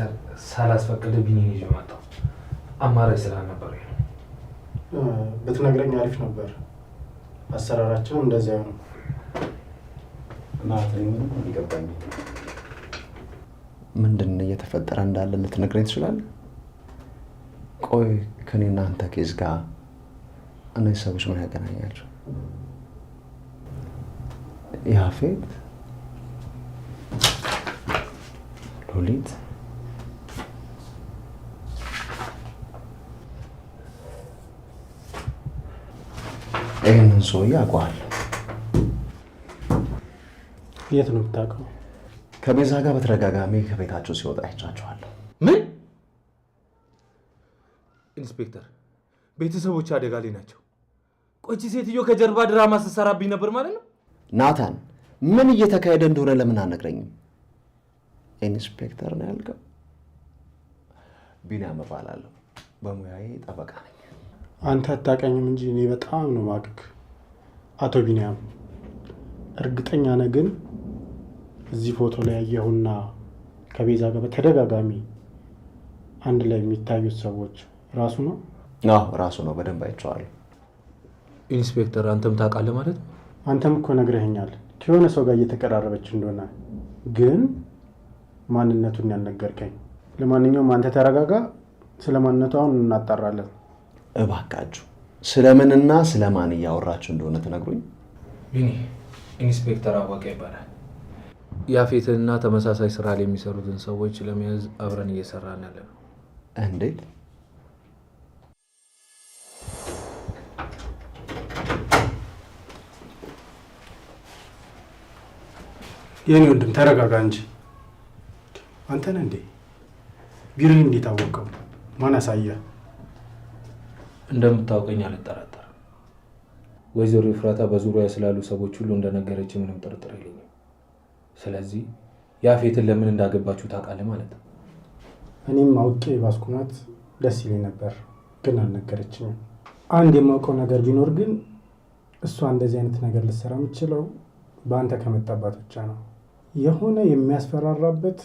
ኢንስፔክተር ሳላስፈቅድ ቢኒን ይዤ መጣሁ። አማራጭ ስላልነበረኝ ነው። ብትነግረኝ አሪፍ ነበር። አሰራራቸው እንደዚያ ነው። ምንም አልገባኝም። ምንድን ነው እየተፈጠረ እንዳለ ልትነግረኝ ትችላለህ? ቆይ ከኔና አንተ ኬዝ ጋር እነዚህ ሰዎች ምን ያገናኛቸው? ያፌት፣ ሉሊት፣ ይህንን ሰውዬ አውቀዋለሁ። የት ነው የምታውቀው? ከቤዛ ጋር በተደጋጋሚ ከቤታቸው ሲወጣ አይቻቸዋለሁ። ምን? ኢንስፔክተር፣ ቤተሰቦች አደጋ ላይ ናቸው። ቆይቺ ሴትዮ ከጀርባ ድራማ ስትሰራብኝ ነበር ማለት ነው? ናታን፣ ምን እየተካሄደ እንደሆነ ለምን አልነግረኝም? ኢንስፔክተር ነው ያልከው? ቢኒያም እባላለሁ። በሙያዬ ጠበቃ ነኝ። አንተ አታውቀኝም እንጂ እኔ በጣም ነው ማቅክ። አቶ ቢኒያም፣ እርግጠኛ ነህ ግን እዚህ ፎቶ ላይ ያየሁና ከቤዛ ጋር በተደጋጋሚ አንድ ላይ የሚታዩት ሰዎች ራሱ ነው? አዎ ራሱ ነው። በደንብ አይቼዋለሁ። ኢንስፔክተር፣ አንተም ታውቃለህ ማለት ነው? አንተም እኮ ነግረኸኛል ከሆነ ሰው ጋር እየተቀራረበች እንደሆነ፣ ግን ማንነቱን ያልነገርከኝ። ለማንኛውም አንተ ተረጋጋ። ስለ ማንነቱ አሁን እናጣራለን። እባካችሁ ስለምንና ስለማን እያወራችሁ እንደሆነ ትነግሩኝ። ቢኒ፣ ኢንስፔክተር አወቀ ይባላል። ያፌትንና ተመሳሳይ ስራ ላይ የሚሰሩትን ሰዎች ለመያዝ አብረን እየሰራን ያለ ነው። እንዴት? የኔ ወንድም ተረጋጋ እንጂ። አንተ ነህ እንዴ? ቢሮዬ እንዴት አወቀው? ማን አሳየህ? እንደምታውቀኝ አልጠራጠርም። ወይዘሮ ኤፍራታ በዙሪያ ስላሉ ሰዎች ሁሉ እንደነገረች ምንም ጥርጥር የለኝም። ስለዚህ ያፌትን ለምን እንዳገባችሁ ታውቃለህ ማለት ነው? እኔም አውቄ ባስኩናት ደስ ይለኝ ነበር፣ ግን አልነገረችኝም። አንድ የማውቀው ነገር ቢኖር ግን እሷ እንደዚህ አይነት ነገር ልትሰራ የምትችለው በአንተ ከመጣባት ብቻ ነው። የሆነ የሚያስፈራራበት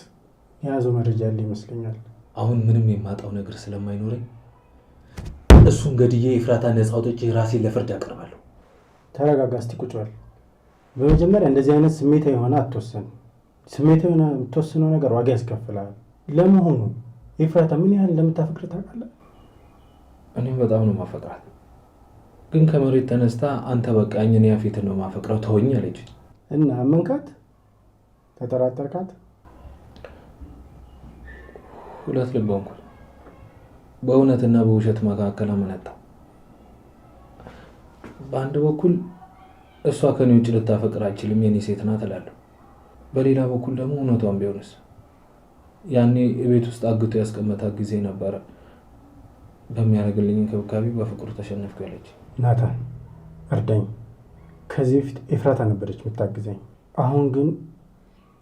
የያዘው መረጃ ያለ ይመስለኛል። አሁን ምንም የማጣው ነገር ስለማይኖረኝ እሱን ገድዬ ኤፍራታ ነፃ አውጥቼ ራሴን ለፍርድ አቀርባለሁ። ተረጋጋ እስቲ፣ ቁጭ በል። በመጀመሪያ እንደዚህ አይነት ስሜታዊ የሆነ አትወስን። ስሜታዊ የሆነ የምትወስነው ነገር ዋጋ ያስከፍላል። ለመሆኑ ኤፍራታ ምን ያህል እንደምታፈቅር ታውቃለህ? እኔም በጣም ነው ማፈቅራት፣ ግን ከመሬት ተነስታ አንተ በቃኝ እኔ ያፌትን ነው ማፈቅረው ተወኝ አለች። እና መንካት ተጠራጠርካት? ሁለት ልብ ሆንኩ። በእውነትና በውሸት መካከል አመነታው። በአንድ በኩል እሷ ከኔ ውጭ ልታፈቅር አትችልም የኔ ሴት ናት እላለሁ። በሌላ በኩል ደግሞ እውነቷን ቢሆንስ? ያኔ ቤት ውስጥ አግቶ ያስቀመጣት ጊዜ ነበረ በሚያደርግልኝ እንክብካቤ በፍቅሩ ተሸነፍኩ ያለች። ናታን እርዳኝ። ከዚህ በፊት ኤፍራታ ነበረች የምታግዘኝ። አሁን ግን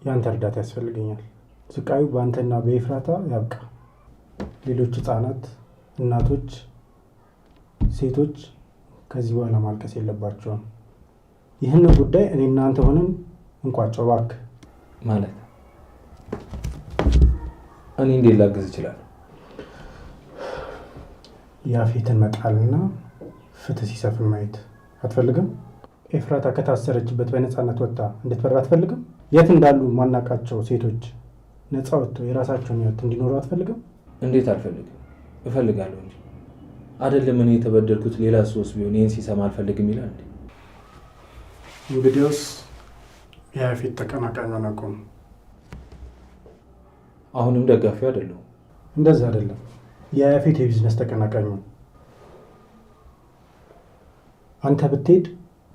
ያንተ እርዳታ ያስፈልገኛል። ስቃዩ በአንተና በኤፍራታ ያብቃ። ሌሎች ህፃናት፣ እናቶች፣ ሴቶች ከዚህ በኋላ ማልቀስ የለባቸውም። ይህንን ጉዳይ እኔ እናንተ ሆነን እንቋጨው እባክህ። ማለት እኔ እንዴት ላግዝ እችላለሁ? ያፌትን መጣልና ፍትህ ሲሰፍን ማየት አትፈልግም? ኤፍራታ ከታሰረችበት በነፃነት ወጥታ እንድትበራ አትፈልግም? የት እንዳሉ ማናቃቸው ሴቶች ነፃ ወጥተው የራሳቸውን ህይወት እንዲኖሩ አትፈልግም? እንዴት አልፈልግም? እፈልጋለሁ እንጂ አይደለም። እኔ የተበደልኩት ሌላ ሰውስ ቢሆን ይህን ሲሰማ አልፈልግም ይላል እንዴ? እንግዲያውስ የያፌት ተቀናቃኝ አናውቅም። አሁንም ደጋፊው አይደለሁም። እንደዛ አይደለም፣ የያፌት የቢዝነስ ተቀናቃኝ። አንተ ብትሄድ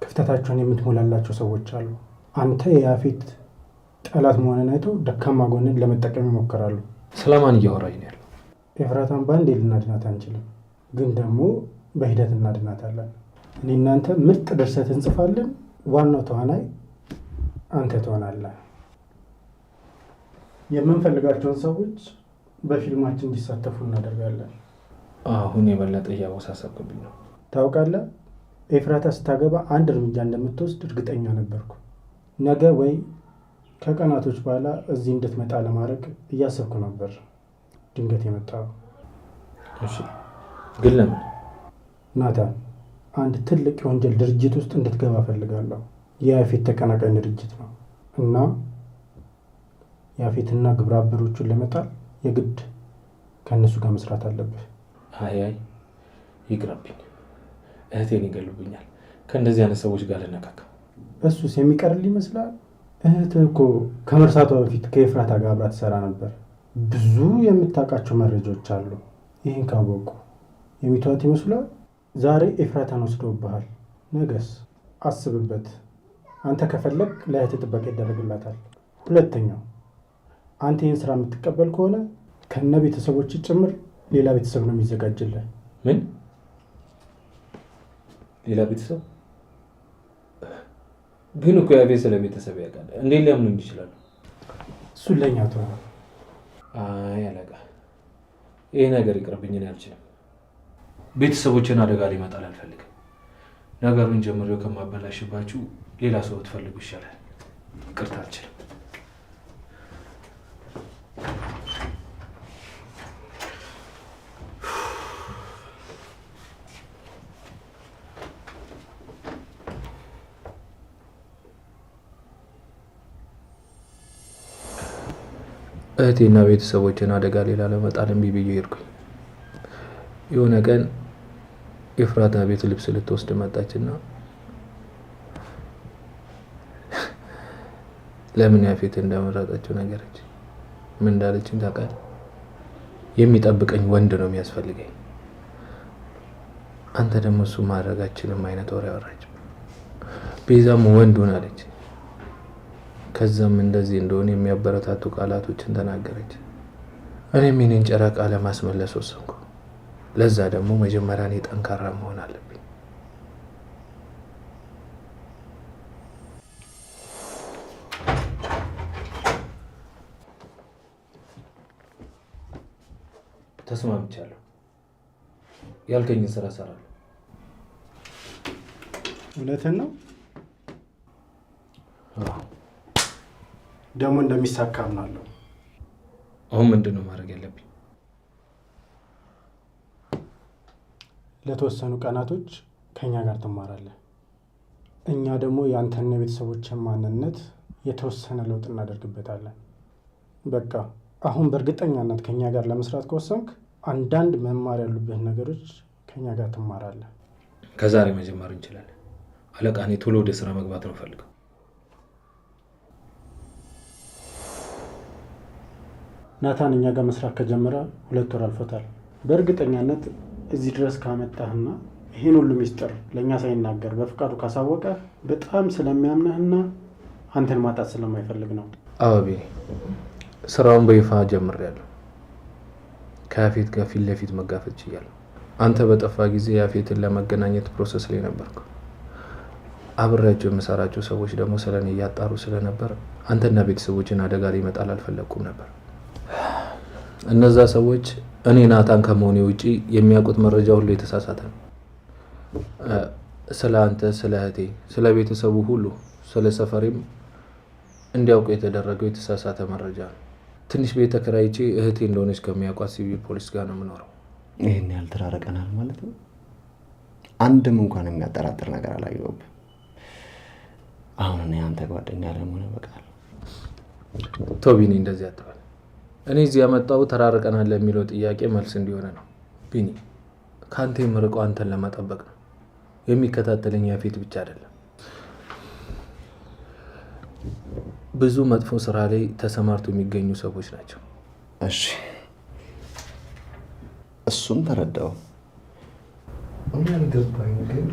ክፍተታቸውን የምትሞላላቸው ሰዎች አሉ። አንተ የያፌት ጠላት መሆንን አይተው ደካማ ጎንን ለመጠቀም ይሞክራሉ። ስለማን እያወራኝ ነው ያለው? ኤፍራታን በአንዴ ልናድናት አንችልም፣ ግን ደግሞ በሂደት እናድናታለን። እኔ እናንተ ምርጥ ድርሰት እንጽፋለን። ዋናው ተዋናይ አንተ ትሆናለህ። የምንፈልጋቸውን ሰዎች በፊልማችን እንዲሳተፉ እናደርጋለን። አሁን የበለጠ እያወሳሰብክብኝ ነው። ታውቃለህ፣ ኤፍራታ ስታገባ አንድ እርምጃ እንደምትወስድ እርግጠኛ ነበርኩ። ነገ ወይ ከቀናቶች በኋላ እዚህ እንድትመጣ ለማድረግ እያሰብኩ ነበር። ድንገት የመጣው። እሺ፣ ግን ለምን? ናታን፣ አንድ ትልቅ የወንጀል ድርጅት ውስጥ እንድትገባ ፈልጋለሁ። የያፌት ተቀናቃኝ ድርጅት ነው እና ያፌትና ግብረ አበሮቹን ለመጣል የግድ ከእነሱ ጋር መስራት አለብህ። አይ ይቅረብኝ፣ እህቴን ይገሉብኛል። ከእንደዚህ አይነት ሰዎች ጋር ልነካካ። እሱስ የሚቀርል ይመስላል? እህትህ እኮ ከመርሳቷ በፊት ከኤፍራታ ጋር አብራ ትሰራ ነበር። ብዙ የምታውቃቸው መረጃዎች አሉ። ይህን ካወቁ የሚተዋት ይመስላል? ዛሬ ኤፍራታን ወስደውብሃል፣ ነገስ አስብበት። አንተ ከፈለግ ለእህትህ ጥበቃ ይደረግላታል። ሁለተኛው አንተ ይህን ስራ የምትቀበል ከሆነ ከነ ቤተሰቦች ጭምር ሌላ ቤተሰብ ነው የሚዘጋጅልህ። ምን ሌላ ቤተሰብ? ግን እኮ ያፌት ስለ ቤተሰብ ያውቃል። እንዴት ሊያምኑኝ ይችላሉ? እሱን ለእኛ ተው። አይ አለቃ፣ ይሄ ነገር ይቅርብኝ፣ እኔ አልችልም። ቤተሰቦችን አደጋ ሊመጣል አልፈልግም። ነገሩን ጀምሬው ከማበላሽባችሁ ሌላ ሰው ትፈልጉ ይሻላል። ይቅርታ አልችልም። እህቴና ቤተሰቦችን አደጋ ሌላ ለመጣል እምቢ ብዬ ሄድኩኝ። የሆነ ቀን ኤፍራታ ቤት ልብስ ልትወስድ መጣችና ለምን ያፌት እንደመረጠችው ነገረች። ምን እንዳለችኝ ታውቃለህ? የሚጠብቀኝ ወንድ ነው የሚያስፈልገኝ። አንተ ደግሞ እሱ ማድረጋችንም አይነት ወሬ አወራች። ቤዛም ወንዱን አለች። ከዛም እንደዚህ እንደሆነ የሚያበረታቱ ቃላቶችን ተናገረች። እኔም የኔን ጨረቃ ለማስመለስ ወሰንኩ። ለዛ ደግሞ መጀመሪያ እኔ ጠንካራ መሆን አለብኝ። ተስማምቻለሁ። ያልከኝን ስራ እሰራለሁ። እውነትን ነው ደግሞ እንደሚሳካ አምናለሁ። አሁን ምንድን ነው ማድረግ ያለብኝ? ለተወሰኑ ቀናቶች ከኛ ጋር ትማራለህ። እኛ ደግሞ የአንተና የቤተሰቦችን ማንነት የተወሰነ ለውጥ እናደርግበታለን። በቃ አሁን በእርግጠኛነት ከኛ ጋር ለመስራት ከወሰንክ አንዳንድ መማር ያሉብህን ነገሮች ከኛ ጋር ትማራለህ። ከዛሬ መጀመር እንችላለን። አለቃ፣ እኔ ቶሎ ወደ ስራ መግባት ነው ፈልገው። ናታን እኛ ጋር መስራት ከጀመረ 2 ወር አልፎታል። በእርግጠኛነት እዚህ ድረስ ካመጣህና ይህን ሁሉ ሚስጥር ለእኛ ሳይናገር በፍቃዱ ካሳወቀ በጣም ስለሚያምነህና አንተን ማጣት ስለማይፈልግ ነው። አዎ ቢኒ፣ ስራውን በይፋ ጀምሬያለሁ። ከያፌት ጋር ፊት ለፊት መጋፈጥ ችያለሁ። አንተ በጠፋ ጊዜ ያፌትን ለመገናኘት ፕሮሰስ ላይ ነበርኩ። አብሬያቸው የምሰራቸው ሰዎች ደግሞ ስለኔ እያጣሩ ስለነበር አንተና ቤተሰቦችን አደጋ ላይ ይመጣል አልፈለግኩም ነበር። እነዛ ሰዎች እኔ ናታን ከመሆኔ ውጪ የሚያውቁት መረጃ ሁሉ የተሳሳተ ነው። ስለ አንተ፣ ስለ እህቴ፣ ስለ ቤተሰቡ ሁሉ፣ ስለ ሰፈሬም እንዲያውቁ የተደረገው የተሳሳተ መረጃ ነው። ትንሽ ቤት ተከራይቼ እህቴ እንደሆነች ከሚያውቋት ሲቪል ፖሊስ ጋር ነው የምኖረው። ይህን ያህል ተራረቀናል ማለት ነው? አንድም እንኳን የሚያጠራጥር ነገር አላየሁብህ። አሁን እኔ አንተ ጓደኛ ለመሆነ በቃል ቢኒ፣ እንደዚህ አትበል። እኔ እዚህ ያመጣው ተራርቀናል ለሚለው ጥያቄ መልስ እንዲሆነ ነው። ቢኒ፣ ከአንተ የምርቀው አንተን ለመጠበቅ ነው። የሚከታተለኝ ያፌት ብቻ አይደለም። ብዙ መጥፎ ስራ ላይ ተሰማርቶ የሚገኙ ሰዎች ናቸው። እሺ፣ እሱን ተረዳው። እኔ ያልገባኝ ግን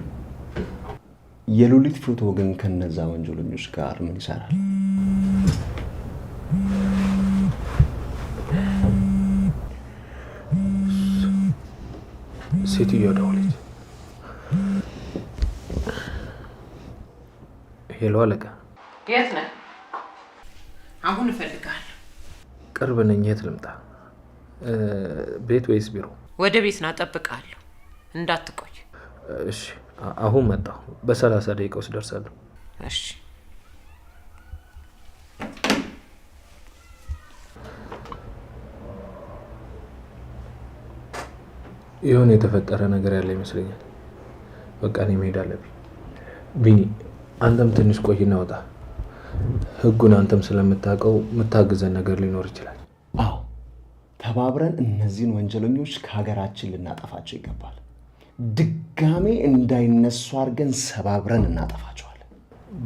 የሉሊት ፎቶ ግን ከነዛ ወንጀለኞች ጋር ምን ይሰራል? ሴትዮ ደወለች። ሄሎ አለቃ። የት ነህ? አሁን እፈልግሃለሁ። ቅርብ ነኝ። የት ልምጣ? ቤት ወይስ ቢሮ? ወደ ቤት ና፣ እጠብቅሃለሁ። እንዳትቆይ። እሺ፣ አሁን መጣሁ። በ30 ደቂቃ ውስጥ ደርሳለሁ። እሺ። የሆነ የተፈጠረ ነገር ያለ ይመስለኛል። በቃ እኔ መሄድ አለብኝ። ቢኒ አንተም ትንሽ ቆይና ወጣ። ህጉን አንተም ስለምታውቀው የምታግዘን ነገር ሊኖር ይችላል። አዎ ተባብረን እነዚህን ወንጀለኞች ከሀገራችን ልናጠፋቸው ይገባል። ድጋሜ እንዳይነሱ አድርገን ሰባብረን እናጠፋቸዋለን።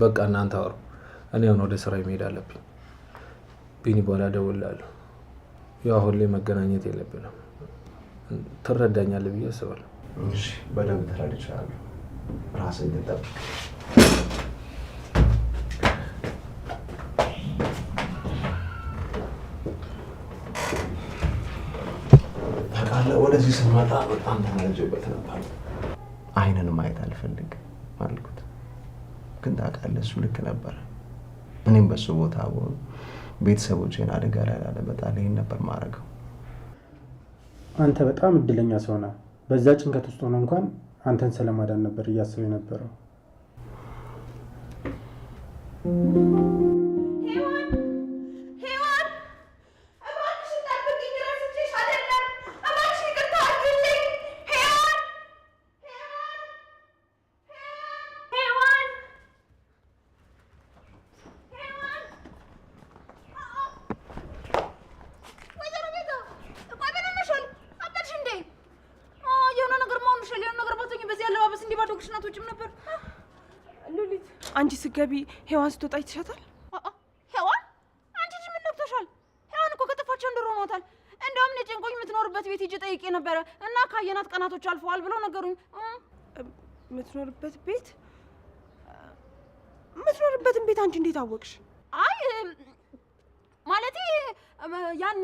በቃ እናንተ አውሩ። እኔ አሁን ወደ ስራ መሄድ አለብኝ። ቢኒ በኋላ እደውልልሃለሁ። ያው አሁን ላይ መገናኘት የለብንም። ትረዳኛለህ ብዬ አስባለሁ። እሺ በደንብ ተረድቻለሁ። ራስህን ጠብቅ። ታውቃለህ ወደዚህ ስንመጣ በጣም ተናድጄበት ነበር። አይንን ማየት አልፈልግም አልኩት። ግን ታውቃለህ እሱ ልክ ነበረ። እኔም በሱ ቦታ ብሆን ቤተሰቦቼን አደጋ ላይ ላለመጣል ይሄን ነበር ማድረገው። አንተ በጣም እድለኛ ሰው ነህ። በዛ ጭንቀት ውስጥ ሆነ እንኳን አንተን ስለማዳን ነበር እያሰበ የነበረው። አንቺ ስገቢ ሄዋን ስትወጣ ይተሻታል? ሄዋን አንቺ ልጅ ምን ነክቶሻል? ሄዋን እኮ ከጠፋች እንደሮ ሆኗታል። እንደውም ጨንቆኝ የምትኖርበት ቤት ሂጅ ጠይቄ ነበረ እና ካየናት ቀናቶች አልፈዋል ብለው ነገሩኝ። የምትኖርበት ቤት? የምትኖርበትን ቤት አንቺ እንዴት አወቅሽ? አይ ማለቴ ያኔ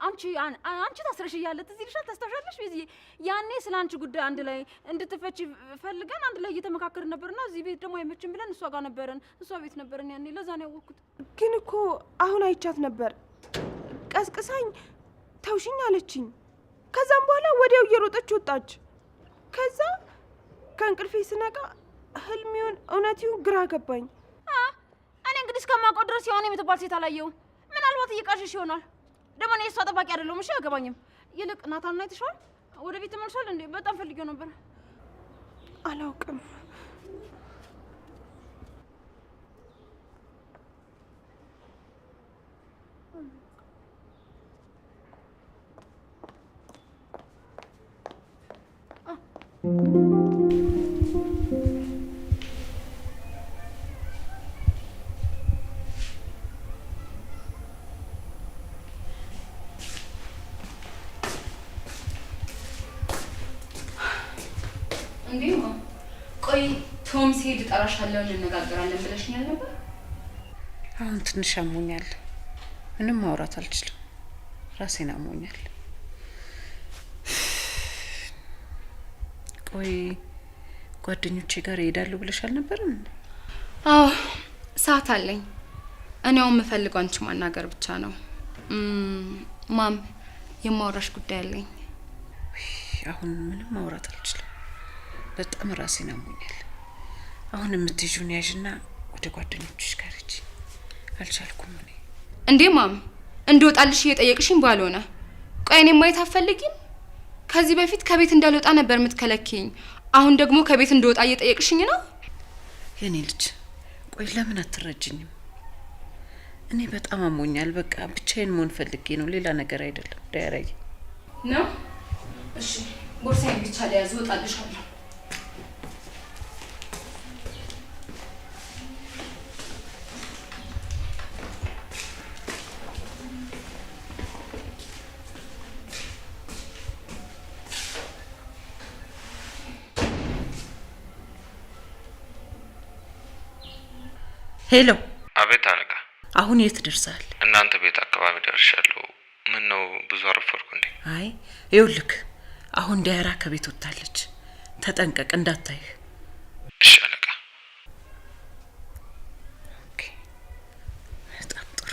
አንቺ ታስረሽ እያለ ትዝ ይልሻል? ታስታውሻለሽ? ቤዝዬ ያኔ ስለ አንቺ ጉዳይ አንድ ላይ እንድትፈቺ ፈልገን አንድ ላይ እየተመካከርን ነበርና እዚህ ቤት ደግሞ አይመችም ብለን እሷ ጋር ነበረን፣ እሷ ቤት ነበረን ያኔ። ለዛ ነው ያወቅኩት። ግን እኮ አሁን አይቻት ነበር። ቀስቅሳኝ ተውሽኝ አለችኝ። ከዛም በኋላ ወዲያው እየሮጠች ወጣች። ከዛ ከእንቅልፌ ስነቃ ህልሚውን እውነቲውን ግራ ገባኝ። እኔ እንግዲህ እስከማውቀው ድረስ የሆነ የምትባል ሴት አላየሁም። ምናልባት እየቃሸሽ ይሆናል። ደግሞ እኔ እሷ ጠባቂ አይደለሁም። እሺ አገባኝም። ይልቅ ናታን አይተሽዋል? ወደ ቤት ተመልሷል እንዴ? በጣም ፈልጌው ነበር። አላውቅም። እንዴ ቆይ ቶም ሲሄድ እጠራሻለሁ እንነጋገራለን ብለሽኛል ነበር። አሁን ትንሽ አሞኛል። ምንም ማውራት አልችልም። ራሴን አሞኛል። ቆይ ጓደኞቼ ጋር እሄዳለሁ ብለሻል ነበርም? አዎ ሰዓት አለኝ። እኔው የምፈልገው አንቺ ማናገር ብቻ ነው። ማም የማውራሽ ጉዳይ አለኝ። አሁን ምንም ማውራት አልችልም። በጣም ራሴን አሞኛል። አሁን የምትይዡን ያዥና ወደ ጓደኞችሽ ጋር ሂጂ። አልቻልኩም እኔ። እንዴ ማም እንደወጣልሽ እየጠየቅሽኝ ባልሆነ። ቆይ እኔን ማየት አትፈልጊም? ከዚህ በፊት ከቤት እንዳልወጣ ነበር የምትከለኪኝ። አሁን ደግሞ ከቤት እንደወጣ እየጠየቅሽኝ ነው? የኔ ልጅ ቆይ ለምን አትረጅኝም? እኔ በጣም አሞኛል። በቃ ብቻዬን መሆን ፈልጌ ነው፣ ሌላ ነገር አይደለም። ዳያራይ ነው። እሺ ቦርሳዬን ብቻ ለያዝ፣ እወጣልሻለሁ። ሄሎ። አቤት አለቃ። አሁን የት ደርሰሃል? እናንተ ቤት አካባቢ ደርሻለሁ። ምን ነው ብዙ አረፈርኩ እንዴ? አይ ይኸውልህ አሁን ዳያራ ከቤት ወጣለች። ተጠንቀቅ እንዳታይህ። እሺ አለቃ። ኦኬ በጣም ጥሩ።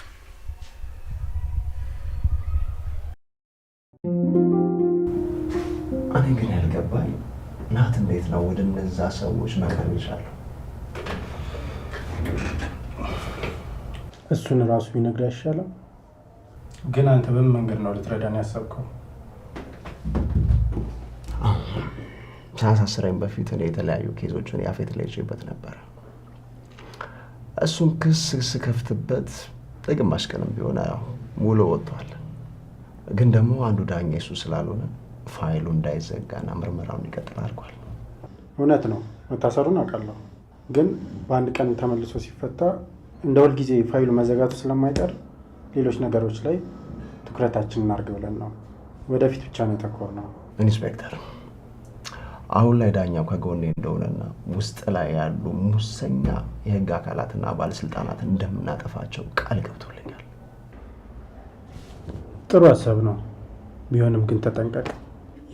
እኔ ግን ያልገባኝ ናት እንዴት ነው ወደ እነዛ ሰዎች መቅረብ ይቻላል? እሱን ራሱ ቢነግር ያሻለው። ግን አንተ በምን መንገድ ነው ልትረዳን ያሰብከው? ሳያሳስረኝ በፊት እኔ የተለያዩ ኬዞችን ያፌት ላይ ይዤበት ነበረ። እሱን ክስ ስከፍትበት ለግማሽ ቀንም ቢሆን ያው ውሎ ወጥቷል። ግን ደግሞ አንዱ ዳኛ እሱ ስላልሆነ ፋይሉ እንዳይዘጋና ምርመራውን እንዲቀጥል አድርጓል። እውነት ነው፣ መታሰሩን አውቃለሁ። ግን በአንድ ቀን ተመልሶ ሲፈታ እንደ ሁልጊዜ ፋይሉ መዘጋቱ ስለማይቀር ሌሎች ነገሮች ላይ ትኩረታችንን እናድርግ ብለን ነው። ወደፊት ብቻ ነው የተኮርነው። ኢንስፔክተር፣ አሁን ላይ ዳኛው ከጎኔ እንደሆነና ውስጥ ላይ ያሉ ሙሰኛ የህግ አካላትና ባለስልጣናት እንደምናጠፋቸው ቃል ገብቶልኛል። ጥሩ ሀሳብ ነው። ቢሆንም ግን ተጠንቀቅ።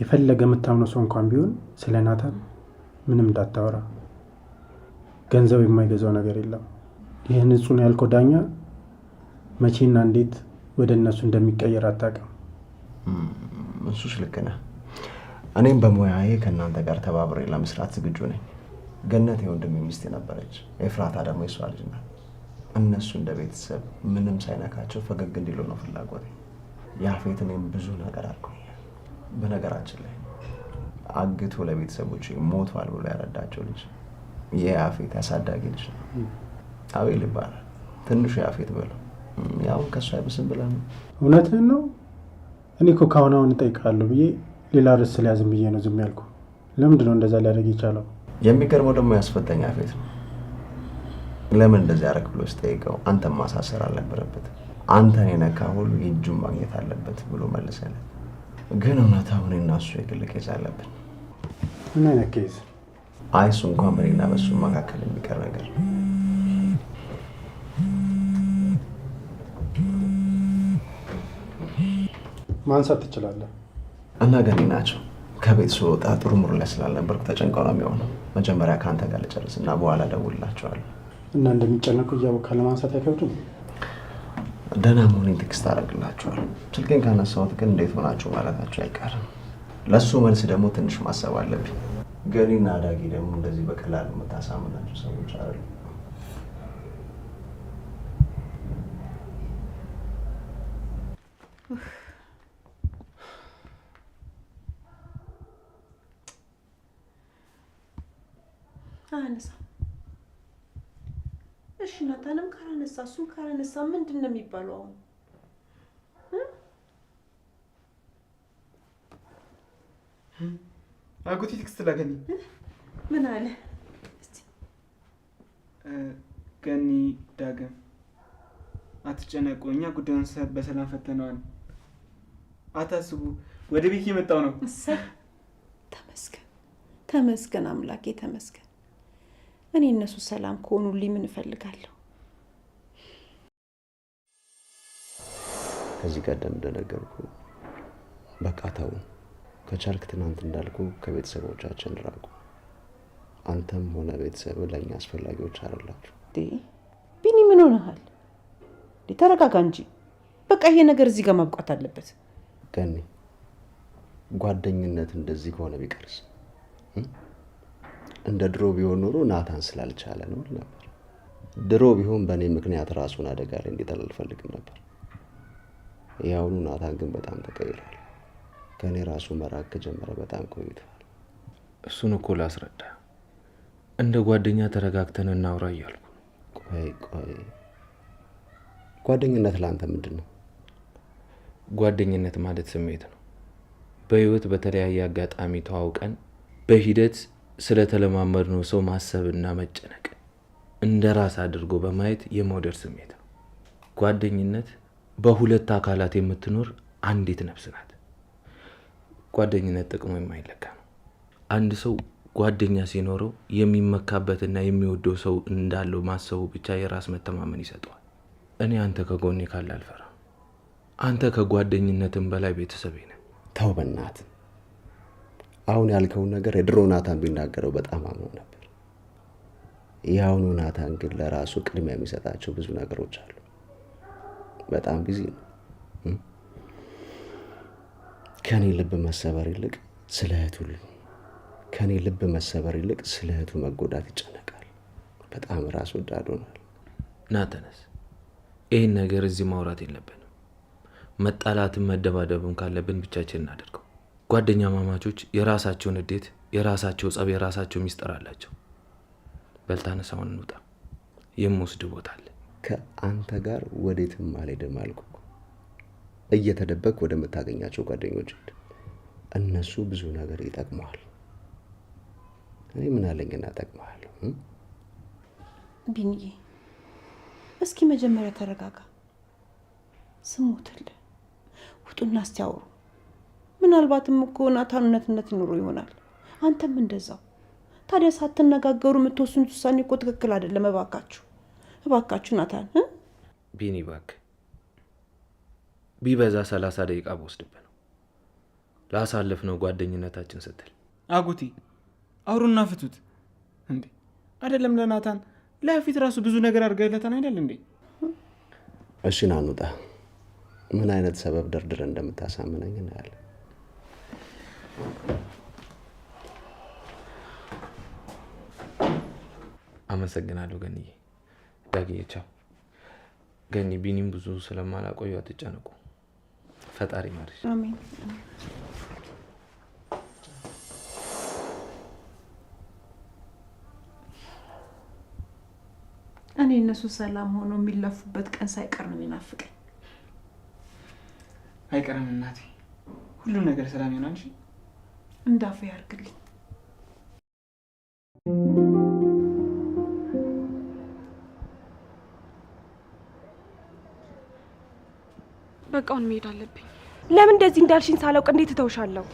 የፈለገ የምታምነው ሰው እንኳን ቢሆን ስለ ናታን ምንም እንዳታወራ። ገንዘብ የማይገዛው ነገር የለም። ይህን ንጹህ ያልከው ዳኛ መቼና እንዴት ወደ እነሱ እንደሚቀየር አታውቅም። እሱስ ልክ ነህ። እኔም በሙያዬ ከእናንተ ጋር ተባብሬ ለመስራት ዝግጁ ነኝ። ገነት የወንድሜ ሚስት ነበረች፣ ኤፍራታ ደግሞ የሷ ልጅ ናት። እነሱ እንደ ቤተሰብ ምንም ሳይነካቸው ፈገግ እንዲሉ ነው ፍላጎቴ። ያፌት እኔም ብዙ ነገር አድርጎኛል። በነገራችን ላይ አግቶ ለቤተሰቦች ሞቷል ብሎ ያረዳቸው ልጅ የያፌት ያሳዳጊ ልጅ ነው። አቤል ይባላል። ትንሹ ያፌት በለው። ያው ከእሱ አይብስም ብለህ ነው። እውነትህን ነው። እኔ እኮ ካሁን አሁን እጠይቃለሁ ብዬ ሌላ ርዕስ ስለያዝም ብዬ ነው ዝም ያልኩ። ለምንድን ነው እንደዛ ሊያደርግ የቻለው? የሚገርመው ደግሞ ያስፈተኛ ያፌት ነው። ለምን እንደዚህ ያደረግ ብሎ ስጠይቀው አንተን ማሳሰር አልነበረበት፣ አንተን የነካ ሁሉ የእጁን ማግኘት አለበት ብሎ መለሰለት። ግን እውነታውን እና እሱ የግል ኬዝ አለብን። ምን አይነት ኬዝ? አይ እሱ እንኳን በእኔና በእሱ መካከል የሚቀር ነገር ነው። ማንሳት ትችላለህ። እና ገኒ ናቸው። ከቤት ስወጣ ጥሩ ሙር ላይ ስላልነበርኩ ተጨንቀው ነው የሚሆነው። መጀመሪያ ከአንተ ጋር ልጨርስ እና በኋላ እደውልላቸዋለሁ። እና እንደሚጨነቁ እያወቅህ ለማንሳት አይከብድም? ደህና መሆኔን ቴክስት አደርግላቸዋለሁ። ስልኬን ካነሳሁት ግን እንዴት ሆናችሁ ማለታቸው አይቀርም። ለእሱ መልስ ደግሞ ትንሽ ማሰብ አለብኝ። ገኒና አዳጊ ደግሞ እንደዚህ በቀላሉ የምታሳምናቸው ሰዎች አሉ። አነሳ። እሺ ናታንም ካላነሳ እሱም ካላነሳ ምንድን ነው የሚባለው? አሁን አጎቴ ቴክስት ላከልኝ። ምን አለ? እስቲ ገኒ ዳግም አትጨነቁ፣ እኛ ጉዳዩን በሰላም ፈተነዋል። አታስቡ፣ ወደ ቤት የመጣው ነው። ተመስገን ተመስገን፣ አምላኬ ተመስገን። እኔ እነሱ ሰላም ከሆኑልኝ ምን እፈልጋለሁ? ከዚህ ቀደም እንደነገርኩ በቃ ተው። ከቻልክ ትናንት እንዳልኩ ከቤተሰቦቻችን ራቁ። አንተም ሆነ ቤተሰብ ለእኛ አስፈላጊዎች አይደላችሁ። ቢኒ ምን ሆነሃል? ተረጋጋ እንጂ። በቃ ይሄ ነገር እዚህ ጋር ማብቃት አለበት። ገኒ፣ ጓደኝነት እንደዚህ ከሆነ ቢቀርስ? እንደ ድሮ ቢሆን ኖሮ ናታን ስላልቻለ ነው ነበር። ድሮ ቢሆን በእኔ ምክንያት ራሱን አደጋ ላይ እንዲጥል አልፈልግም ነበር። ያውኑ ናታን ግን በጣም ተቀይሯል። ከእኔ ራሱ መራቅ ከጀመረ በጣም ቆይቷል። እሱን እኮ ላስረዳ። እንደ ጓደኛ ተረጋግተን እናውራ እያልኩ። ቆይ ጓደኝነት ለአንተ ምንድን ነው? ጓደኝነት ማለት ስሜት ነው። በህይወት በተለያየ አጋጣሚ ተዋውቀን በሂደት ስለተለማመድነው ሰው ማሰብና መጨነቅ እንደ ራስ አድርጎ በማየት የመውደድ ስሜት ነው። ጓደኝነት በሁለት አካላት የምትኖር አንዲት ነፍስ ናት። ጓደኝነት ጥቅሙ የማይለካ ነው። አንድ ሰው ጓደኛ ሲኖረው የሚመካበትና የሚወደው ሰው እንዳለው ማሰቡ ብቻ የራስ መተማመን ይሰጠዋል። እኔ አንተ ከጎኔ ካለ አልፈራም። አንተ ከጓደኝነትም በላይ ቤተሰቤ ነህ። ተው በእናትህ። አሁን ያልከውን ነገር የድሮ ናታን ቢናገረው በጣም አምነው ነበር። የአሁኑ ናታን ግን ለራሱ ቅድሚያ የሚሰጣቸው ብዙ ነገሮች አሉ። በጣም ቢዚ ነው። ከኔ ልብ መሰበር ይልቅ ስለ እህቱ መጎዳት ይጨነቃል። በጣም ራስ ወዳድ ሆኗል። ናተነስ፣ ይህን ነገር እዚህ ማውራት የለብንም። መጣላትም መደባደብም ካለብን ብቻችን እናደርገው። ጓደኛ ማማቾች የራሳቸውን ንዴት የራሳቸው ጸብ፣ የራሳቸው ሚስጥር አላቸው። በልታነሳውን እንውጣ። የምወስድ ቦታ አለ። ከአንተ ጋር ወዴትም አልሄድም አልኩህ። እየተደበቅ ወደምታገኛቸው ጓደኞች እነሱ ብዙ ነገር ይጠቅመዋል። እኔ ምን አለኝና እጠቅመዋለሁ? ቢኒዬ እስኪ መጀመሪያ ተረጋጋ። ስሞትል ውጡና እስቲያወሩ። ምናልባትም እኮ ናታን እውነትነት ይኖሩ ይሆናል፣ አንተም እንደዛው። ታዲያ ሳትነጋገሩ የምትወስኑት ውሳኔ እኮ ትክክል አይደለም። እባካችሁ ናታን። ቢኒ እባክህ ቢበዛ 30 ደቂቃ በወስድብህ ነው ላሳለፍነው ጓደኝነታችን ስትል። አጎቴ አውሩና ፍቱት እንዴ! አይደለም ለናታን ለፊት ራሱ ብዙ ነገር አድርገህለታል አይደል እንዴ? እሺ ና እንውጣ። ምን አይነት ሰበብ ደርድረ እንደምታሳምነኝ እናያለን። አመሰግናለሁ ገኒዬ። ዳግዬ ቻው። ገኒ ቢኒም ብዙ ስለማላቆዩ አትጨነቁ። ፈጣሪ ማርሽ። አሜን። እኔ እነሱ ሰላም ሆኖ የሚለፉበት ቀን ሳይቀር ነው የሚናፍቀኝ። አይቀርም እናቴ፣ ሁሉ ነገር ሰላም ይሆናል። እሺ እንዳፈ ያርግልኝ። በቃውን መሄድ አለብኝ። ለምን እንደዚህ እንዳልሽኝ ሳላውቅ እንዴት እተውሻለሁ?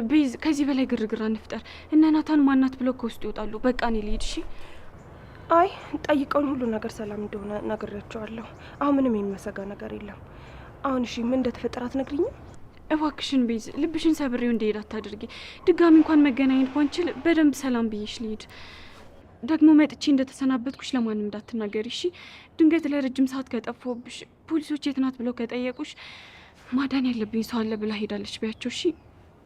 ቤዝ፣ ከዚህ በላይ ግርግር አንፍጠር። እነ ናታን ማናት ብለው ከውስጥ ይወጣሉ። በቃ እኔ ልሂድ። እሺ። አይ ጠይቀውኝ ሁሉ ነገር ሰላም እንደሆነ ነግሬያቸዋለሁ። አሁን ምንም የሚመሰጋ ነገር የለም። አሁን እሺ ምን እንደተፈጠረ አትነግሪኝም? እባክሽን ቤዝ፣ ልብሽን ሰብሬው እንደሄድ አታድርጊ። ድጋሚ እንኳን መገናኘት ባንችል በደንብ ሰላም ብዬሽ ልሂድ። ደግሞ መጥቼ እንደተሰናበትኩሽ ለማንም እንዳትናገሪ እሺ። ድንገት ለረጅም ሰዓት ከጠፋሁብሽ ፖሊሶች የት ናት ብለው ከጠየቁሽ ማዳን ያለብኝ ሰው አለ ብላ ሄዳለች ቢያቸው። እሺ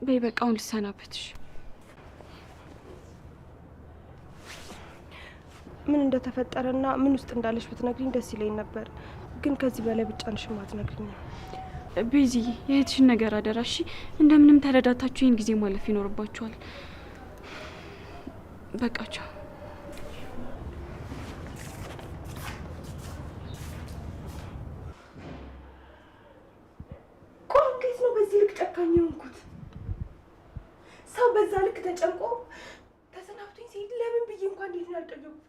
በይ በቃ አሁን ልሰናበትሽ። ምን እንደተፈጠረና ምን ውስጥ እንዳለሽ ብትነግሪኝ ደስ ይለኝ ነበር፣ ግን ከዚህ በላይ ብቻሽን አትነግሪኝም። ቤዚ፣ የእህትሽን ነገር አደራ እሺ። እንደምንም ተረዳታችሁ ይህን ጊዜ ማለፍ ይኖርባችኋል። በቃቸው። እንዴት ነው በዚህ ልክ ጨካኝ የሆንኩት? ሰው በዛ ልክ ተጨንቆ ተሰናብቶኝ ሲሄድ ለምን ብዬ እንኳን እንዴት ነው ያልጠየቁት?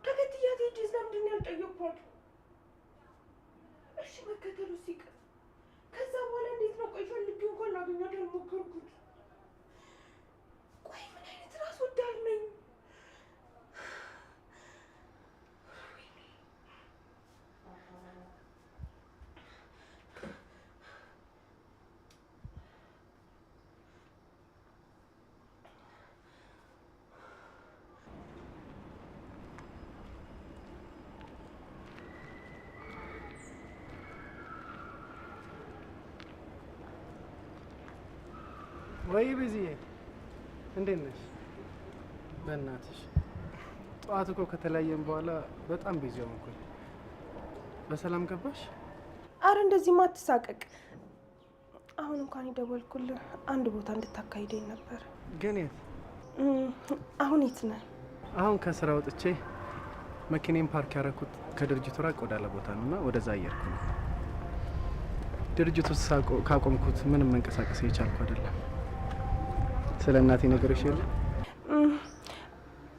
ተከትያት ሄጄ ስለምንድን ነው ያልጠየቅኳት? እሺ መከተሉ ሲቀር ከዛ በኋላ እንዴት ነው ቆይ ፈልጌ እንኳን ላገኛት ያልሞከርኩት? ቆይ ምን አይነት ራስ ወዳድ ነኝ? ወይ ቤዚዬ እንዴት ነሽ? በእናትሽ ጠዋት እኮ ከተለያየን በኋላ በጣም ቢዚ ሆንኩኝ። በሰላም ገባሽ? አረ እንደዚህ ማትሳቀቅ። አሁን እንኳን የደወልኩልህ አንድ ቦታ እንድታካሂደኝ ነበር። ግን የት? አሁን የት ነህ? አሁን ከስራ ወጥቼ መኪኔን ፓርክ ያደረኩት ከድርጅቱ ራቅ ወዳለ ቦታ ነው እና ወደዛ እየሄድኩ ነው። ድርጅቱ ካቆምኩት ምንም መንቀሳቀስ እየቻልኩ አይደለም። ስለ እናቴ ነገሮች የለ?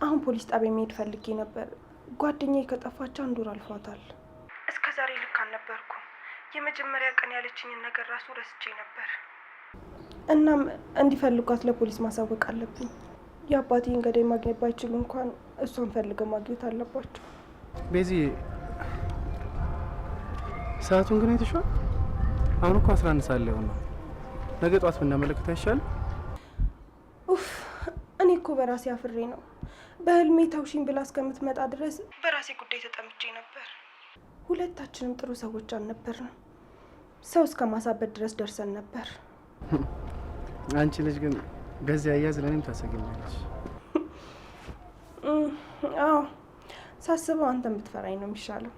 አሁን ፖሊስ ጣቢያ መሄድ ፈልጌ ነበር። ጓደኛዬ ከጠፋች 1 ወር አልፏታል። እስከ ዛሬ ልክ አልነበርኩም። የመጀመሪያ ቀን ያለችኝን ነገር ራሱ ረስቼ ነበር። እናም እንዲፈልጓት ለፖሊስ ማሳወቅ አለብኝ። የአባቴን ገዳይ ማግኘት ባይችሉ እንኳን እሷን ፈልገው ማግኘት አለባቸው። ቤዚ ሰዓቱን ግን አይተሽዋል? አሁን እኮ 11 ሰዓት ሊሆን ነው። ነገ ጠዋት ብናመለክት አይሻልም? ኡፍ እኔ እኮ በራሴ አፍሬ ነው። በህልሜ ተውሽኝ ብላ እስከምትመጣ ድረስ በራሴ ጉዳይ ተጠምጬ ነበር። ሁለታችንም ጥሩ ሰዎች አልነበርንም። ሰው እስከ ማሳበድ ድረስ ደርሰን ነበር። አንቺ ልጅ ግን በዚህ አያዝ ለእኔም ታሰገኛለች። አዎ ሳስበው አንተን ብትፈራኝ ነው የሚሻለው።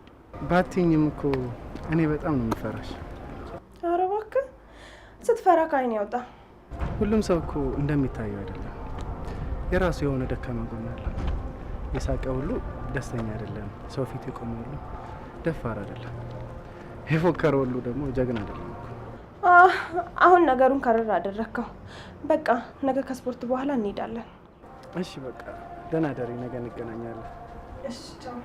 ባትኝም እኮ እኔ በጣም ነው የምፈራሽ። ኧረ እባክህ ስትፈራ ከዓይን ያውጣ። ሁሉም ሰው እኮ እንደሚታየው አይደለም። የራሱ የሆነ ደካማ ጎን አለው። የሳቀ ሁሉ ደስተኛ አይደለም። ሰው ፊት የቆመ ሁሉ ደፋር አይደለም። የፎከረ ሁሉ ደግሞ ጀግና አይደለም። አሁን ነገሩን ከረር አደረግከው። በቃ ነገ ከስፖርት በኋላ እንሄዳለን። እሺ በቃ ደህና ደሪ፣ ነገ እንገናኛለን። እሺ ቻው።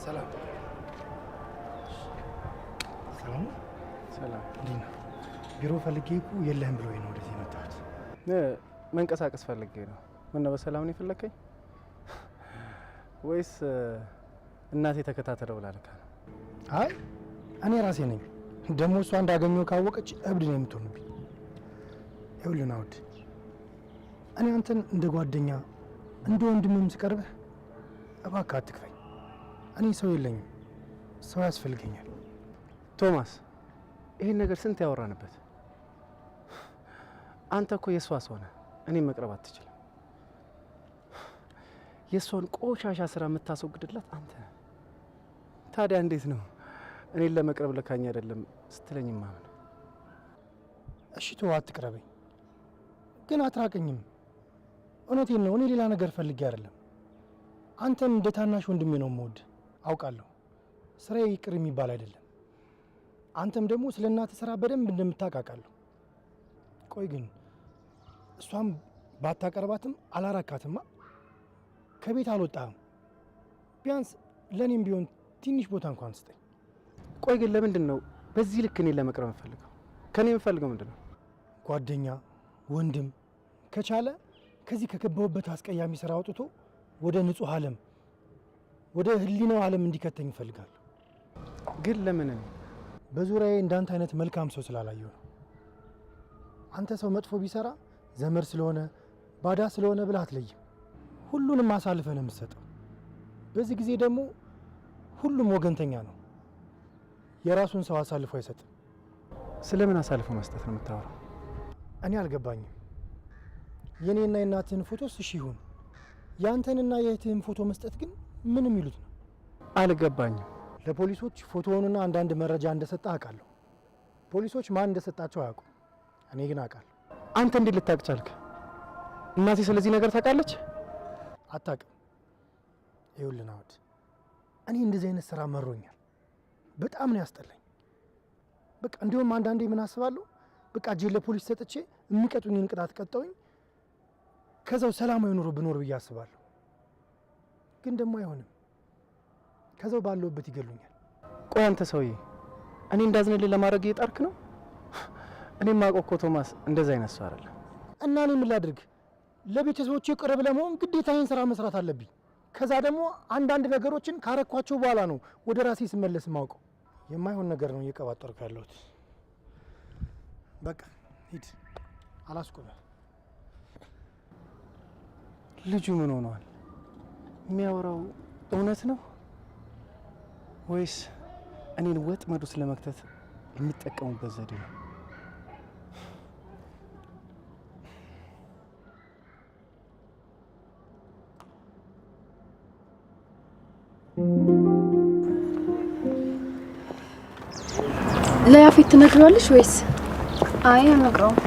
ሰላም ሰላም ሰላም። እንዴት ነው? ቢሮ ፈልጌ እኮ የለህም ብሎኝ ነው ወደዚህ የመጣሁት። መንቀሳቀስ ፈልጌ ነው። ምን ነው በሰላም ነው የፈለከኝ ወይስ እናቴ ተከታተለው ብላ ልካ ነው? አይ እኔ ራሴ ነኝ። ደግሞ እሷ እንዳገኘው ካወቀች እብድ ነው የምትሆንብኝ። ይኸውልህ ናውድ፣ እኔ አንተን እንደ ጓደኛ እንደ ወንድምም ስቀርብህ እባክህ አትክፈኝ። እኔ ሰው የለኝም፣ ሰው ያስፈልገኛል። ቶማስ፣ ይህን ነገር ስንት ያወራንበት። አንተ እኮ የእሷ ሰው ነህ፣ እኔም መቅረብ አትችልም። የእሷን ቆሻሻ ስራ የምታስወግድላት አንተ ነህ። ታዲያ እንዴት ነው እኔን ለመቅረብ ልካኝ አይደለም ስትለኝ ማመን? እሺ ተው፣ አትቅረበኝ፣ ግን አትራቀኝም። እውነቴን ነው፣ እኔ ሌላ ነገር ፈልጌ አይደለም። አንተን እንደ ታናሽ ወንድሜ ነው የምወድ አውቃለሁ። ስራዬ ይቅር የሚባል አይደለም። አንተም ደግሞ ስለ እናትህ ስራ በደንብ እንደምታውቃለሁ። ቆይ ግን እሷም ባታቀርባትም አላራካትማ። ከቤት አልወጣህም። ቢያንስ ለእኔም ቢሆን ትንሽ ቦታ እንኳን ስጠኝ። ቆይ ግን ለምንድን ነው በዚህ ልክ እኔን ለመቅረብ የምፈልገው? ከኔ የምፈልገው ምንድን ነው? ጓደኛ፣ ወንድም፣ ከቻለ ከዚህ ከገባሁበት አስቀያሚ ስራ አውጥቶ ወደ ንጹህ ዓለም ወደ ህሊናው ዓለም እንዲከተኝ እፈልጋለሁ። ግን ለምን? በዙሪያዬ እንዳንተ አይነት መልካም ሰው ስላላየሁ ነው። አንተ ሰው መጥፎ ቢሰራ ዘመድ ስለሆነ ባዳ ስለሆነ ብለህ አትለይም። ሁሉንም አሳልፈህ ነው የምትሰጠው። በዚህ ጊዜ ደግሞ ሁሉም ወገንተኛ ነው። የራሱን ሰው አሳልፎ አይሰጥም። ስለምን አሳልፎ መስጠት ነው የምታወራው? እኔ አልገባኝም። የኔና የእናትህን ፎቶስ እሺ ይሁን፣ ያንተንና የእህትህን ፎቶ መስጠት ግን ምን የሚሉት ነው? አልገባኝም። ለፖሊሶች ፎቶውንና አንዳንድ መረጃ እንደሰጠ አውቃለሁ። ፖሊሶች ማን እንደሰጣቸው አያውቁም። እኔ ግን አውቃለሁ። አንተ እንዴት ልታውቅ ቻልክ? እናቴ ስለዚህ ነገር ታውቃለች? አታውቅም። ይኸውልህ ናውድ፣ እኔ እንደዚህ አይነት ስራ መሮኛል። በጣም ነው ያስጠላኝ። በቃ እንዲሁም አንዳንዴ ምን አስባለሁ፣ በቃ እጄን ለፖሊስ ሰጥቼ የሚቀጡኝን ቅጣት ቀጠውኝ ከዛው ሰላማዊ ኑሮ ብኖር ብዬ አስባለሁ። ግን ደግሞ አይሆንም። ከዛው ባለውበት ይገሉኛል። ቆይ አንተ ሰውዬ፣ እኔ እንዳዝንልህ ለማድረግ እየጣርክ ነው? እኔም ማውቀው እኮ ቶማስ እንደዛ አይነት ሰው አይደለም። እና እኔ ምን ላድርግ? ለቤተሰቦቼ ቅርብ ለመሆን ግዴታ ይህን ስራ መስራት አለብኝ። ከዛ ደግሞ አንዳንድ ነገሮችን ካረኳቸው በኋላ ነው ወደ ራሴ ስመለስ ማውቀው። የማይሆን ነገር ነው እየቀባጠርኩ ያለሁት። በቃ ሂድ፣ አላስቆመም። ልጁ ምን ሆነዋል? የሚያወራው እውነት ነው ወይስ እኔን ወጥመድ ውስጥ ለመክተት የሚጠቀሙበት ዘዴ ነው? ለያፌት ትነግሪዋለሽ ወይስ? አይ አልነግረውም።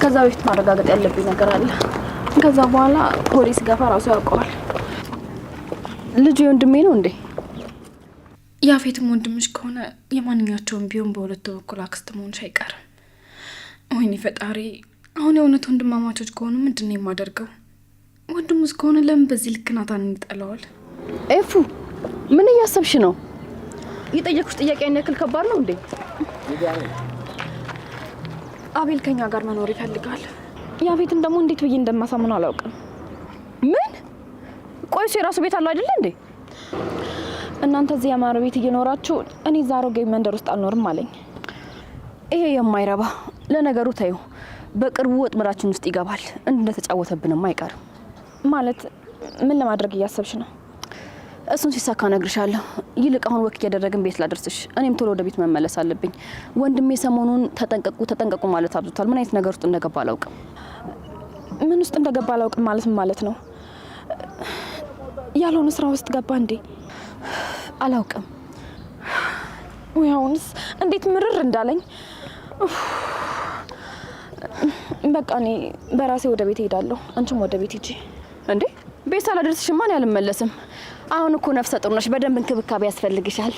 ከዛ በፊት ማረጋገጥ ያለብኝ ነገር አለ። ከዛ በኋላ ፖሊስ ገፋ ራሱ ያውቀዋል። ልጁ ወንድሜ ነው እንዴ? ያፌትም ወንድምሽ ከሆነ የማንኛቸውም ቢሆን በሁለቱ በኩል አክስት መሆንሽ አይቀርም። ወይኔ ፈጣሪ! አሁን የእውነት ወንድማማቾች ከሆኑ ምንድን ነው የማደርገው? ወንድሙስ ከሆነ ለምን በዚህ ልክ ናታንን ይጠላዋል? ኤፉ ምን እያሰብሽ ነው? የጠየኩሽ ጥያቄ ያን ያክል ከባድ ነው እንዴ? አቤል ከኛ ጋር መኖር ይፈልጋል። ያፌትን ደግሞ እንዴት ብዬ እንደማሳምነው አላውቅም። ምን? ቆይ እሱ የራሱ ቤት አለው አይደለ እንዴ? እናንተ እዚህ ያማረ ቤት እየኖራችሁ እኔ እዛ አሮጌ መንደር ውስጥ አልኖርም አለኝ። ይሄ የማይረባ ለነገሩ ታዩ፣ በቅርቡ ወጥመዳችን ውስጥ ይገባል። እንደተጫወተብንም አይቀርም። ማለት ምን ለማድረግ እያሰብሽ ነው? እሱን ሲሳካ እነግርሻለሁ። ይልቅ አሁን ወክ እያደረግን ቤት ላደርስሽ። እኔም ቶሎ ወደ ቤት መመለስ አለብኝ። ወንድሜ ሰሞኑን ተጠንቀቁ ማለት አብዝቷል። ምን አይነት ነገር ውስጥ እንደገባ አላውቅም። ምን ውስጥ እንደገባ አላውቅም ማለት ነው? ያልሆነ ስራ ውስጥ ገባ እንዴ? አላውቅም። ወይ አሁንስ እንዴት ምርር እንዳለኝ። በቃ እኔ በራሴ ወደ ቤት እሄዳለሁ። አንቺም ወደ ቤት ሂጂ። እንዴ ቤት ሳላደርስሽማ እኔ አልመለስም። አሁን እኮ ነፍሰ ጡር ነሽ፣ በደንብ እንክብካቤ ያስፈልግሻል።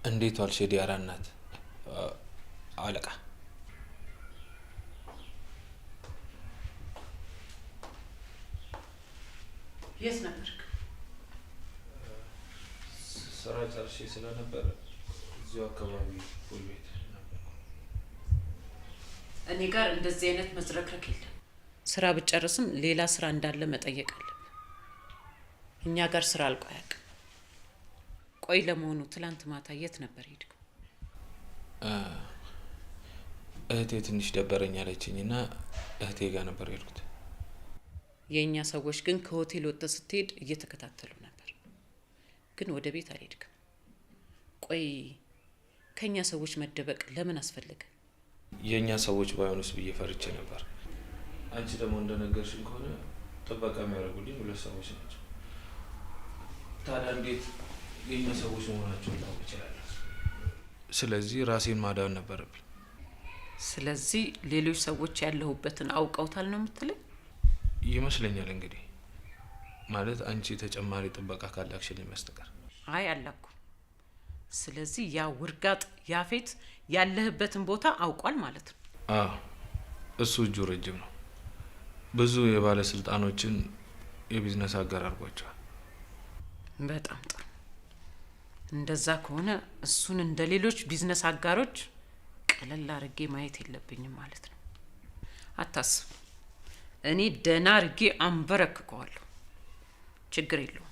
እንዴት ዋልሽ ዲያራ እናት? አለቃ የት ነበርክ? ስራ ጨርሼ ስለነበር እዚሁ አካባቢ ፑል ቤት ነበር። እኔ ጋር እንደዚህ አይነት መዝረክረክ የለም። ስራ ብጨርስም ሌላ ስራ እንዳለ መጠየቅ አለብን። እኛ ጋር ስራ አልቆ አያውቅም። ቆይ ለመሆኑ ትላንት ማታ የት ነበር ሄድከው? እህቴ ትንሽ ደበረኝ አለችኝና እህቴ ጋር ነበር ሄድኩት። የእኛ ሰዎች ግን ከሆቴል ወጥተህ ስትሄድ እየተከታተሉ ነበር፣ ግን ወደ ቤት አልሄድክም። ቆይ ከእኛ ሰዎች መደበቅ ለምን አስፈለገ? የእኛ ሰዎች ባይሆኑስ ብዬ ፈርቼ ነበር። አንቺ ደግሞ እንደነገርሽኝ ከሆነ ጥበቃ የሚያደርጉልኝ 2 ሰዎች ናቸው። ታዲያ እንዴት የእኛ ሰዎች መሆናቸውን ታውቅ ይችላል? ስለዚህ ራሴን ማዳን ነበረብኝ። ስለዚህ ሌሎች ሰዎች ያለሁበትን አውቀውታል ነው የምትለኝ? ይመስለኛል። እንግዲህ ማለት አንቺ ተጨማሪ ጥበቃ ካላክሽልኝ በስተቀር። አይ አላኩ። ስለዚህ ያ ውርጋጥ ያፌት ያለህበትን ቦታ አውቋል ማለት ነው? አዎ፣ እሱ እጁ ረጅም ነው። ብዙ የባለስልጣኖችን የቢዝነስ አጋር አድርጓቸዋል። በጣም ጥሩ። እንደዛ ከሆነ እሱን እንደ ሌሎች ቢዝነስ አጋሮች ቀለል አድርጌ ማየት የለብኝም ማለት ነው። አታስብ፣ እኔ ደህና አድርጌ አንበረክከዋለሁ። ችግር የለውም።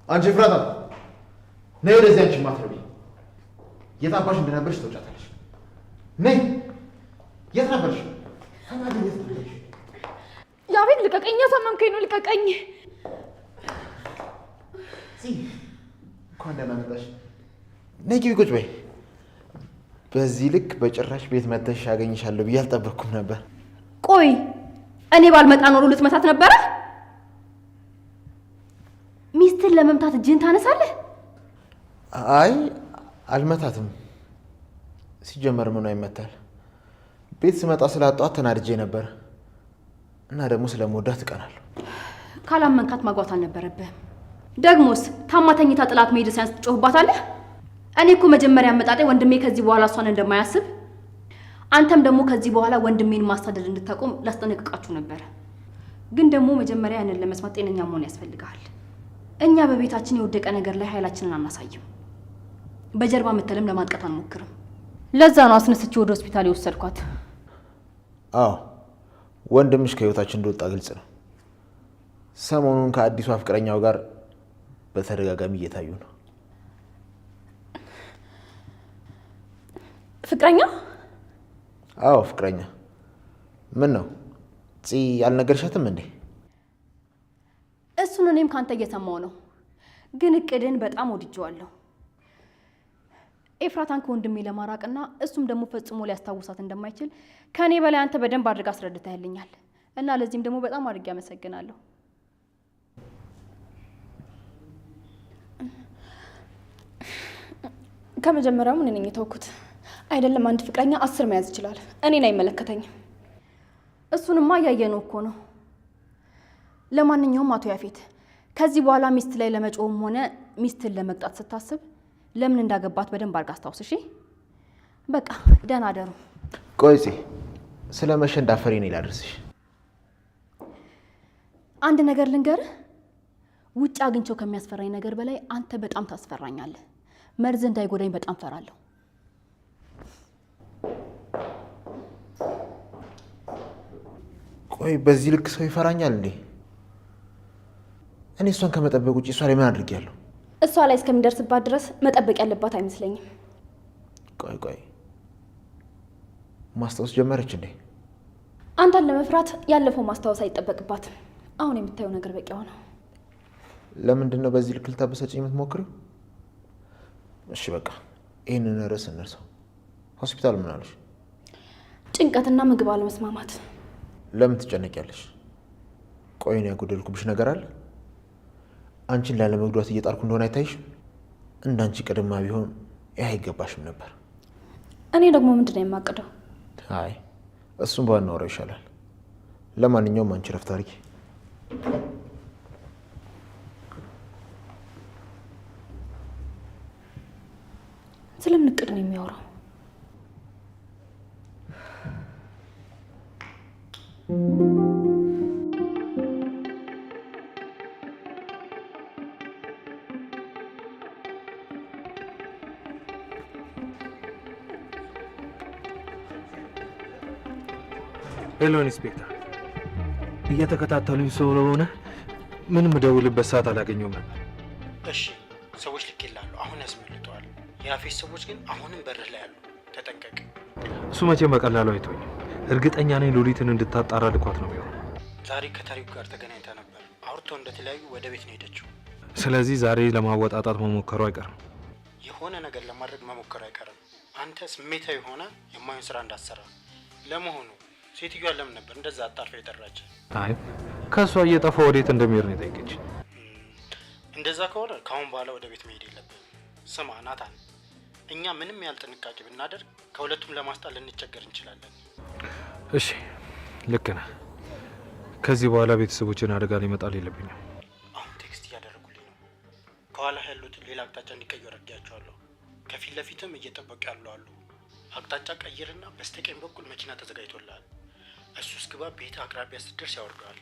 አንቺ ፍራታ ነይ ወደዚህ። አንቺ ማትረቢ የት አባሽ እንደነበርሽ ተውጫታለሽ። ነይ። የት ነበርሽ? ያቤት ልቀቀኝ፣ ያሳመምከኝ ነው፣ ልቀቀኝ። እንኳን ደህና መጣሽ። ነይ ግቢ፣ ቁጭ በይ። በዚህ ልክ በጭራሽ ቤት መተሽ ያገኝሻለሁ ብዬ አልጠበቅኩም ነበር። ቆይ እኔ ባልመጣ ኖሮ ልትመታት ነበረ? ሚስትን ለመምታት እጅህን ታነሳለህ? አይ አልመታትም። ሲጀመር ምኗ ይመታል? ቤት ስመጣ ስላጣኋት ተናድጄ ነበር እና ደግሞ ስለምወዳት እቀናለሁ። ካላመንካት ማግባት አልነበረብህም። ደግሞስ ታማተኝታ ጥላት መሄድ ሳያንስ ትጮህባታለህ? እኔ እኮ መጀመሪያ አመጣጤ ወንድሜ ከዚህ በኋላ እሷን እንደማያስብ፣ አንተም ደግሞ ከዚህ በኋላ ወንድሜን ማሳደድ እንድታቆም ላስጠነቅቃችሁ ነበር። ግን ደግሞ መጀመሪያ ያንን ለመስማት ጤነኛ መሆን ያስፈልጋል። እኛ በቤታችን የወደቀ ነገር ላይ ኃይላችንን አናሳይም። በጀርባ መተለም ለማጥቃት አንሞክርም። ለዛ ነው አስነስቼ ወደ ሆስፒታል የወሰድኳት። አዎ ወንድምሽ ከህይወታችን እንደወጣ ግልጽ ነው። ሰሞኑን ከአዲሷ ፍቅረኛው ጋር በተደጋጋሚ እየታዩ ነው። ፍቅረኛ? አዎ ፍቅረኛ። ምን ነው ፂ ያልነገርሻትም እንዴ? እሱን እኔም ካንተ እየሰማው ነው፣ ግን እቅድን በጣም ወድጄዋለሁ። ኤፍራታን ከወንድሜ ለማራቅና እሱም ደግሞ ፈጽሞ ሊያስታውሳት እንደማይችል ከኔ በላይ አንተ በደንብ አድርጋ አስረድተህልኛል እና ለዚህም ደግሞ በጣም አድርጌ አመሰግናለሁ። ከመጀመሪያው ምን ነኝ የተውኩት? አይደለም አንድ ፍቅረኛ 10 መያዝ ይችላል። እኔን አይመለከተኝም። እሱንማ እያየነው እኮ ነው። ለማንኛውም አቶ ያፌት ከዚህ በኋላ ሚስት ላይ ለመጮህም ሆነ ሚስትን ለመቅጣት ስታስብ ለምን እንዳገባት በደንብ አድርጋ አስታውስ። እሺ በቃ ደህና አደሩ። ቆይ ፂ ስለ መሸ እንዳፈሪ ነው ላድርስሽ። አንድ ነገር ልንገርህ፣ ውጭ አግኝቼው ከሚያስፈራኝ ነገር በላይ አንተ በጣም ታስፈራኛለህ። መርዝ እንዳይጎዳኝ በጣም ፈራለሁ። ቆይ በዚህ ልክ ሰው ይፈራኛል እንዴ? እኔ እሷን ከመጠበቅ ውጭ እሷ ላይ ምን አድርጌያለሁ? እሷ ላይ እስከሚደርስባት ድረስ መጠበቅ ያለባት አይመስለኝም። ቆይ ማስታወስ ጀመረች እንዴ? አንተን ለመፍራት ያለፈው ማስታወስ አይጠበቅባትም። አሁን የምታየው ነገር በቂ ሆነ። ለምንድን ነው በዚህ ልክ ልታበሳጭኝ የምትሞክሪው? እሺ በቃ ይህንን ርዕስ እንርሳው። ሆስፒታል ምን አለሽ? ጭንቀትና ምግብ አለመስማማት። ለምን ትጨነቂያለሽ? ቆይ እኔ ያጎደልኩብሽ ነገር አለ? አንቺን ላለመጉዳት እየጣርኩ እንደሆነ አይታይሽም? እንዳንቺ ቀድማ ቢሆን ይህ አይገባሽም ነበር። እኔ ደግሞ ምንድን ነው የማቅደው? አይ እሱም ባናወራው ይሻላል። ለማንኛውም አንቺ ረፍት አድርጊ። ስለምን እቅድ ነው የሚያወራው? ሄሎ ኢንስፔክተር፣ እየተከታተሉኝ ስለሆነ ምንም ደውልበት ሰዓት አላገኘውም ነበር። እሺ ሰዎች ልኬልሃለሁ፣ አሁን ያስመልጠዋል። የአፌስ ሰዎች ግን አሁንም በርህ ላይ ያሉ፣ ተጠንቀቅ። እሱ መቼም በቀላሉ አይቶኝም። እርግጠኛ ነኝ ሉሊትን እንድታጣራ ልኳት ነው የሚሆነው። ዛሬ ከታሪኩ ጋር ተገናኝታ ነበር። አውርተው እንደተለያዩ ወደ ቤት ነው ሄደችው። ስለዚህ ዛሬ ለማወጣጣት መሞከሩ አይቀርም። የሆነ ነገር ለማድረግ መሞከሩ አይቀርም። አንተ ስሜታዊ ሆነ የማይሆን ስራ እንዳትሰራ። ለመሆኑ ሴትዮዋን ለምን ነበር እንደዛ አጣርፋ የጠራች? አይ ከእሷ እየጠፋ ወዴት እንደሚሄድ ነው የጠየቀች። እንደዛ ከሆነ ከአሁን በኋላ ወደ ቤት መሄድ የለብህም። ስማ ናታን፣ እኛ ምንም ያህል ጥንቃቄ ብናደርግ ከሁለቱም ለማስጣል ልንቸገር እንችላለን። እሺ ልክ ነህ። ከዚህ በኋላ ቤተሰቦችን አደጋ ሊመጣል የለብኝም። አሁን ቴክስት እያደረጉልኝ ነው። ከኋላ ያሉትን ሌላ አቅጣጫ እንዲቀዩ አድርጌያቸዋለሁ። ከፊት ለፊትም እየጠበቁ ያሉ አሉ። አቅጣጫ ቀይርና በስተቀኝ በኩል መኪና ተዘጋጅቶልሃል። እሱ እስግባ ቤት አቅራቢያ ስትደርስ ያወርደዋል።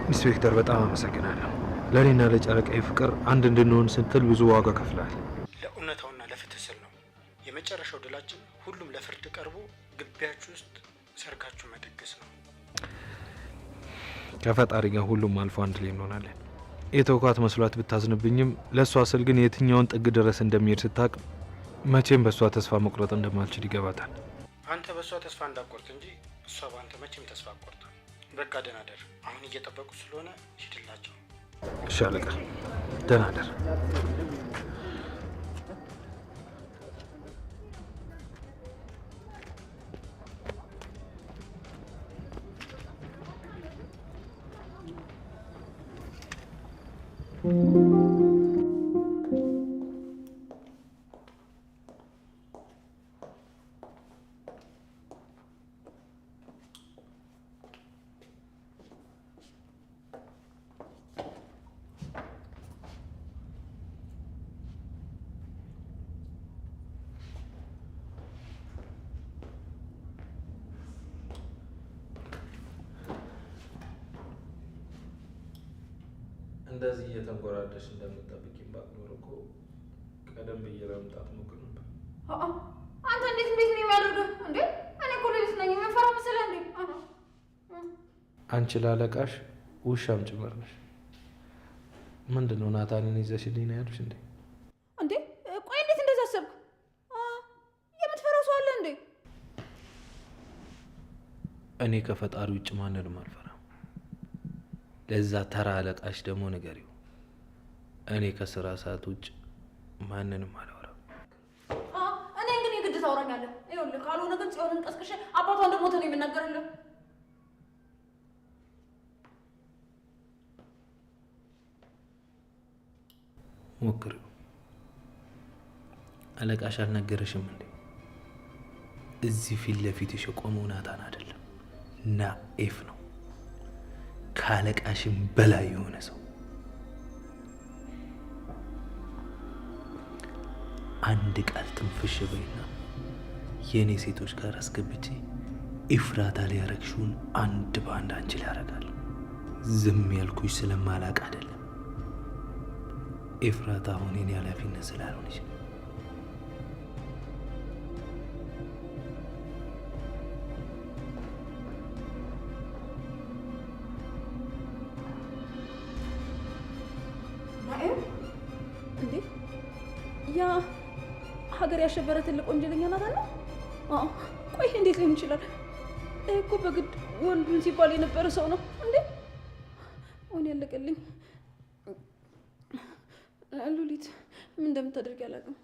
ኢንስፔክተር በጣም አመሰግናለሁ። ለእኔና ለጨረቃዬ ፍቅር አንድ እንድንሆን ስትል ብዙ ዋጋ ከፍለሃል። ለእውነታውና ለፍትህ ስል ነው። የመጨረሻው ድላችን ሁሉም ለፍርድ ቀርቦ ግቢያችሁ ውስጥ ሰርጋችሁ መደገስ ነው። ከፈጣሪ ጋር ሁሉም አልፎ አንድ ላይ እንሆናለን። የተውኳት መስሏት ብታዝንብኝም ለእሷ ስል ግን የትኛውን ጥግ ድረስ እንደሚሄድ ስታቅ መቼም በእሷ ተስፋ መቁረጥ እንደማልችል ይገባታል። አንተ በእሷ ተስፋ እንዳቆርጥ እንጂ እሷ በአንተ መቼም ተስፋ አቆርጥ። በቃ ደህና ደር። አሁን እየጠበቁ ስለሆነ ሂድላቸው። እሺ አለቃ፣ ደህና ደር። እንደዚህ እየተንጎራደሽ እንደምትጠብቂኝ ባቅ ኖሮ እኮ ቀደም ብዬ ለመምጣት ሞክር ነበር። አንተ እንዴት ነው የሚያደርገው እንዴ? እኔ እኮ ልጅ ነኝ። የምፈራ መሰለህ እንዴ? አንቺ ላለቃሽ ውሻም ጭምር ነሽ። ምንድን ነው ናታንን ይዘሽልኝ ነው ያሉሽ እንዴ? እንዴ ቆይ እንዴት እንደዛ አሰብክ? የምትፈራው ሰው አለ እንዴ? እኔ ከፈጣሪ ውጭ ማንንም አልፈራም። ለዛ ተራ አለቃሽ ደግሞ ንገሪው፣ እኔ ከስራ ሰዓት ውጭ ማንንም አላወራም። እኔ ግን የግድ ታወራኛለህ። ይኸውልህ ካልሆነ ግን ጽዮንን ቀስቅሼ አባቷ እንደሞተ ነው የምናገርልህ። ሞክሪው። አለቃሽ አልነገረሽም እንዴ? እዚህ ፊት ለፊትሽ የቆመው ናታን አይደለም ናኤፍ ነው። ከአለቃሽም በላይ የሆነ ሰው። አንድ ቃል ትንፍሽ በይና የእኔ ሴቶች ጋር አስገብቼ ኢፍራታ ላይ ያረግሽውን አንድ በአንድ አንቺ ላይ ያረጋል። ዝም ያልኩሽ ስለማላቅ አይደለም። ኢፍራታ አሁን የኔ ኃላፊነት ስላልሆነች ናኤም እንዴ? ያ ሀገር ያሸበረ ትልቅ ወንጀለኛ ናት አለ? አዎ። ቆይ እንዴት ሊሆን ይችላል? እኮ በግድ ወንዱን ሲባል የነበረ ሰው ነው እንዴ? ወን ያለቀልኝ ሉሊት ምን እንደምታደርግ አላውቅም።